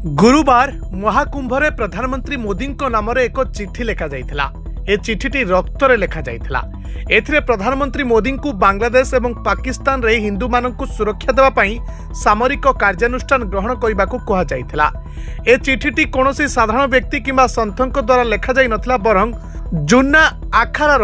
गुरुवार महाकुंभरे प्रधानमंत्री मोदी नाम एक चिठी लेखा जाइथिला। ए चिठीटी रक्तरे लेखा जाइथिला। एथिरे प्रधानमंत्री मोदी को बांग्लादेश एवं पाकिस्तान रे हिंदू माननकु सुरक्षा देवा पई सामरिक कार्यानुष्ठान ग्रहण करने को कहा जाइथिला। ए चिठीटी कोनोसी साधारण व्यक्ति किंबा संतଙ୍କ द्वारा लेखा जाई नथिला, बरं जुन्ना आखारार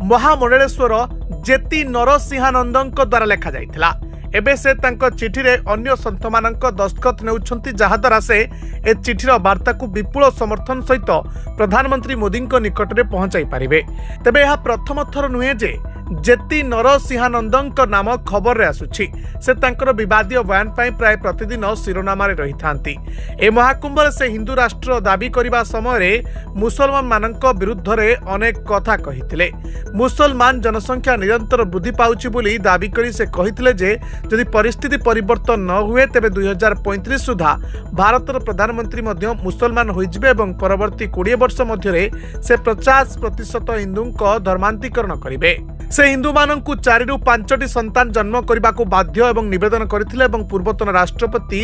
महामंडलेश्वर जेती नरसिंहानंदଙ୍କ द्वारा लेखा जाइथिला। एबे से तांको चिठी रे अन्य संत मानक दस्तखत नेउछंती, जहा द्वारा से ए चिठीर वार्ता को विपुल समर्थन सहित प्रधानमंत्री मोदी निकट में पहुंचाई पारिबे। तेबे यह प्रथम थर नुहे जे जेती नरसिंहानंदଙ୍କ नाम खबर रे आसुछि। से तांकर विवादीय बयान पाई प्राय प्रतिदिन शिरोनाम रे रही थांती। ए महाकुंभ से हिंदू राष्ट्र दाबी करबा समय रे मुसलमान मानक विरुद्ध रे अनेक कथा कहिथिले। मुसलमान जनसंख्या निरंतर वृद्धि पाउछि बोली दाबी करी से कहिथिले जे यदि परिस्थिति परिवर्तन न हुए तेबे 2035 सुधा भारतर प्रधानमंत्री मध्य मुसलमान होइजिबे एवं परवर्ती 20 वर्ष मध्य से 50% हिंदूंक धर्मांतरीकरण करिबे। से हिंदू माननकु 4 ରୁ 5ଟି संतान जन्म करने को बाध्य एवं निवेदन करथिले एवं पूर्वतन राष्ट्रपति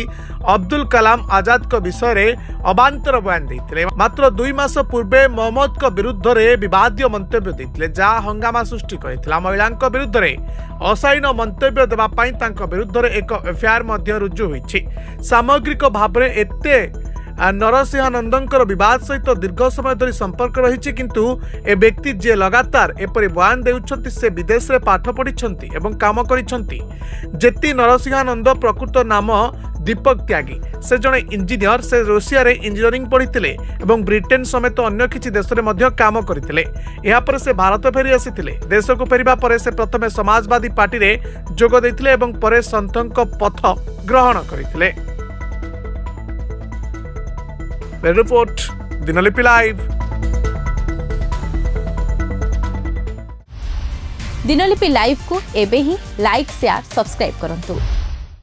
अब्दुल कलाम आजाद को विषय रे अबांतर बयान देथिले। मात्र 2 मास पूर्वे मोहम्मद को विरुद्ध रे विवादीय मंतव्य देथिले, जहा हंगामा सृष्टि करथिला। महिलांक विरुद्ध रे असाइन मंतव्य देबा पई तांको विरुद्ध रे एक एफआईआर मध्य रुजु होईछि। सामग्रिक भाबरे एते नरसिंहानंदଙ୍କର विवाद सहित दीर्घ समय धरी संपर्क रही, किंतु ए व्यक्ति जे लगातार एपरि बयान देउछंती से विदेश रे पाठ पढ़िछंती एवं काम करिछंती। जेती नरसिंहानंद प्रकृत नाम दीपक त्यागी। से जने इंजीनियर। से रूसिया रे इंजीनियरिंग पढ़िथिले एवं ब्रिटेन समेत अन्य किछि देश रे मध्य काम करिथिले। एहा पर से भारत फेरी आसीथिले। देश को फेरिबा परे से प्रथमे समाजवादी पार्टी रे जोग दैथिले एवं परे संतଙ୍କ पथ ग्रहण करिथिले। Report Dinalipi live. Dinalipi live को एबे ही लाइक शेयर सब्सक्राइब करंतु।